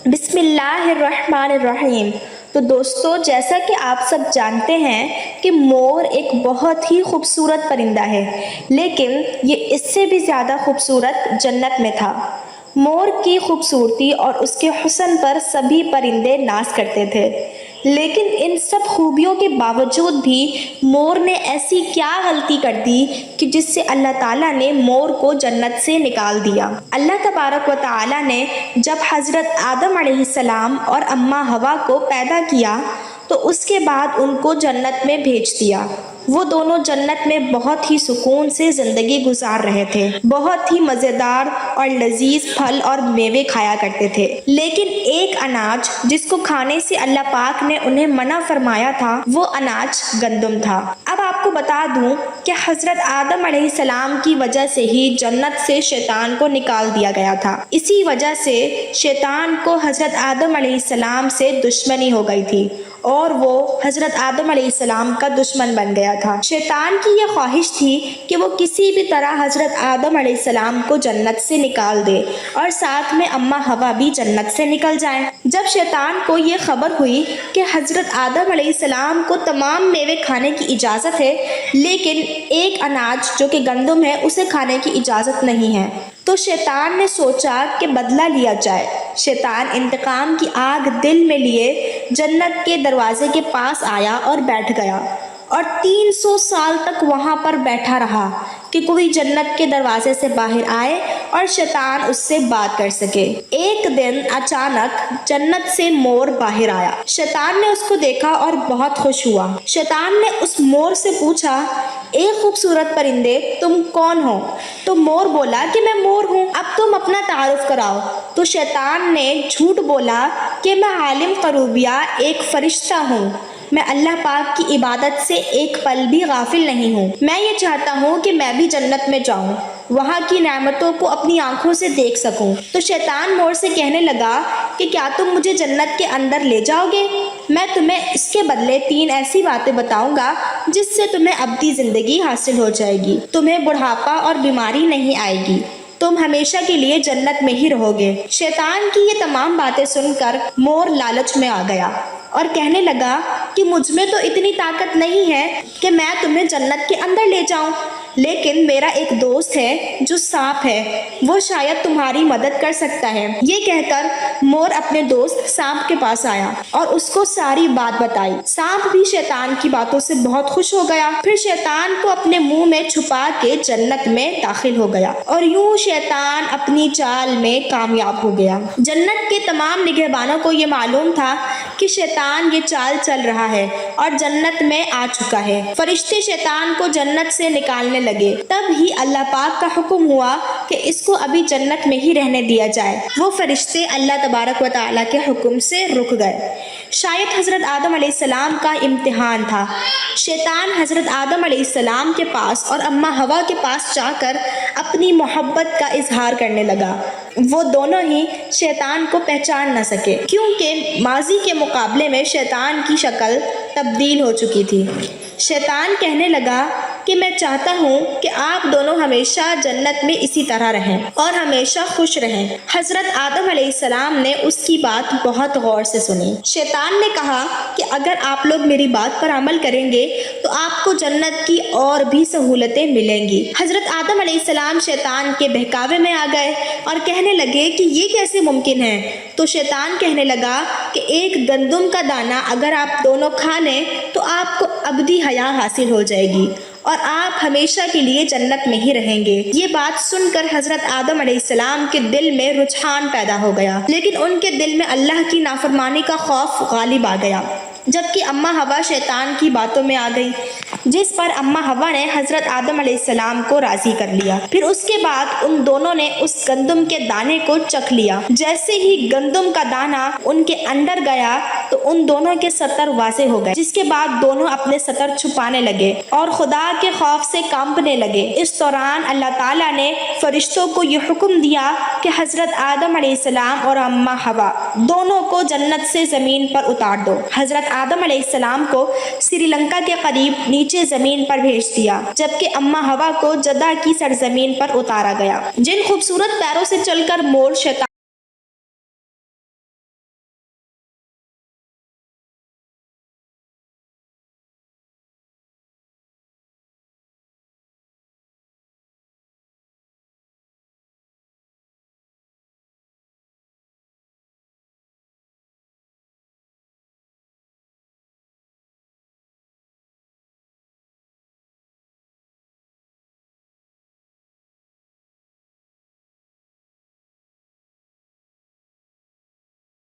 بسم اللہ الرحمن الرحیم۔ تو دوستو، جیسا کہ آپ سب جانتے ہیں کہ مور ایک بہت ہی خوبصورت پرندہ ہے، لیکن یہ اس سے بھی زیادہ خوبصورت جنت میں تھا۔ مور کی خوبصورتی اور اس کے حسن پر سبھی پرندے ناز کرتے تھے، لیکن ان سب خوبیوں کے باوجود بھی مور نے ایسی کیا غلطی کر دی کہ جس سے اللہ تعالیٰ نے مور کو جنت سے نکال دیا۔ اللہ تبارک و تعالیٰ نے جب حضرت آدم علیہ السلام اور اماں حوا کو پیدا کیا تو اس کے بعد ان کو جنت میں بھیج دیا۔ وہ دونوں جنت میں بہت ہی سکون سے زندگی گزار رہے تھے، بہت ہی مزیدار اور لذیذ پھل اور میوے کھایا کرتے تھے، لیکن ایک اناج جس کو کھانے سے اللہ پاک نے انہیں منع فرمایا تھا، وہ اناج گندم تھا۔ اب آپ کو بتا دوں کہ حضرت آدم علیہ السلام کی وجہ سے ہی جنت سے شیطان کو نکال دیا گیا تھا۔ اسی وجہ سے شیطان کو حضرت آدم علیہ السلام سے دشمنی ہو گئی تھی اور وہ حضرت آدم علیہ السلام کا دشمن بن گیا تھا۔ شیطان کی یہ خواہش تھی کہ وہ کسی بھی طرح حضرت آدم علیہ السلام کو جنت سے نکال دے اور ساتھ میں اماں حوا بھی جنت سے نکل جائیں۔ جب شیطان کو یہ خبر ہوئی کہ حضرت آدم علیہ السلام کو تمام میوے کھانے کی اجازت ہے، لیکن ایک اناج جو کہ گندم ہے اسے کھانے کی اجازت نہیں ہے، تو شیطان نے سوچا کہ بدلہ لیا جائے۔ شیطان انتقام کی آگ دل میں لیے جنت کے دروازے کے پاس آیا اور بیٹھ گیا، اور 300 سال تک وہاں پر بیٹھا رہا کہ کوئی جنت کے دروازے سے باہر آئے اور شیطان اس سے بات کر سکے۔ ایک دن اچانک جنت سے مور باہر آیا۔ شیطان نے اس کو دیکھا اور بہت خوش ہوا۔ شیطان نے اس مور سے پوچھا، اے خوبصورت پرندے، تم کون ہو؟ تو مور بولا کہ میں مور ہوں، اب تم اپنا تعارف کراؤ۔ تو شیطان نے جھوٹ بولا کہ میں عالم قروبیہ ایک فرشتہ ہوں، میں اللہ پاک کی عبادت سے ایک پل بھی غافل نہیں ہوں، میں یہ چاہتا ہوں کہ میں بھی جنت میں جاؤں، وہاں کی نعمتوں کو اپنی آنکھوں سے دیکھ سکوں۔ تو شیطان مور سے کہنے لگا کہ کیا تم مجھے جنت کے اندر لے جاؤ گے؟ میں تمہیں اس کے بدلے 3 ایسی باتیں بتاؤں گا جس سے تمہیں ابدی زندگی حاصل ہو جائے گی، تمہیں بڑھاپا اور بیماری نہیں آئے گی، تم ہمیشہ کے لیے جنت میں ہی رہو گے۔ شیطان کی یہ تمام باتیں سن کر مور لالچ میں آ گیا اور کہنے لگا کہ مجھ میں تو اتنی طاقت نہیں ہے کہ میں تمہیں جنت کے اندر لے جاؤں، لیکن میرا ایک دوست ہے جو سانپ ہے، وہ شاید تمہاری مدد کر سکتا ہے۔ یہ کہہ کر مور اپنے دوست سانپ کے پاس آیا اور اس کو ساری بات بتائی۔ سانپ بھی شیطان کی باتوں سے بہت خوش ہو گیا، پھر شیطان کو اپنے منہ میں چھپا کے جنت میں داخل ہو گیا، اور یوں شیطان اپنی چال میں کامیاب ہو گیا۔ جنت کے تمام نگہبانوں کو یہ معلوم تھا کہ شیطان یہ چال چل رہا ہے اور جنت میں آ چکا ہے۔ فرشتے شیطان کو جنت سے نکالنے لگے، تب ہی اللہ پاک کا حکم ہوا کہ اس کو ابھی جنت میں ہی رہنے دیا جائے۔ وہ فرشتے اللہ تبارک و تعالیٰ کے حکم سے رک گئے۔ شاید حضرت آدم علیہ السلام کا امتحان تھا۔ شیطان حضرت آدم علیہ السلام کے پاس اور اماں حوا کے پاس جا کر اپنی محبت کا اظہار کرنے لگا۔ وہ دونوں ہی شیطان کو پہچان نہ سکے، کیونکہ ماضی کے مقابلے میں شیطان کی شکل تبدیل ہو چکی تھی۔ شیطان کہنے لگا کہ میں چاہتا ہوں کہ آپ دونوں ہمیشہ جنت میں اسی طرح رہیں اور ہمیشہ خوش رہیں۔ حضرت آدم علیہ السلام نے اس کی بات بہت غور سے سنی۔ شیطان نے کہا کہ اگر آپ لوگ میری بات پر عمل کریں گے تو آپ کو جنت کی اور بھی سہولتیں ملیں گی۔ حضرت آدم علیہ السلام شیطان کے بہکاوے میں آ گئے اور کہنے لگے کہ یہ کیسے ممکن ہے؟ تو شیطان کہنے لگا کہ ایک گندم کا دانہ اگر آپ دونوں کھا لیں تو آپ کو ابدی حیا حاصل ہو جائے گی اور آپ ہمیشہ کے لیے جنت میں ہی رہیں گے۔ یہ بات سن کر حضرت آدم علیہ السلام کے دل میں رجحان پیدا ہو گیا، لیکن ان کے دل میں اللہ کی نافرمانی کا خوف غالب آ گیا، جبکہ اماں حوا شیطان کی باتوں میں آ گئی، جس پر اماں حوا نے حضرت آدم علیہ السلام کو راضی کر لیا۔ پھر اس کے بعد ان دونوں نے اس گندم کے دانے کو چکھ لیا۔ جیسے ہی گندم کا دانہ ان کے اندر گیا تو ان دونوں کے سطر واضح ہو گئے، جس کے بعد دونوں اپنے سطر چھپانے لگے اور خدا کے خوف سے کانپنے لگے۔ اس دوران اللہ تعالیٰ نے فرشتوں کو یہ حکم دیا کہ حضرت آدم علیہ السلام اور اماں حوا دونوں کو جنت سے زمین پر اتار دو۔ حضرت آدم علیہ السلام کو سری لنکا کے قریب نیچے زمین پر بھیج دیا، جبکہ اماں حوا کو جدہ کی سرزمین پر اتارا گیا۔ جن خوبصورت پیروں سے چل کر مور شیطان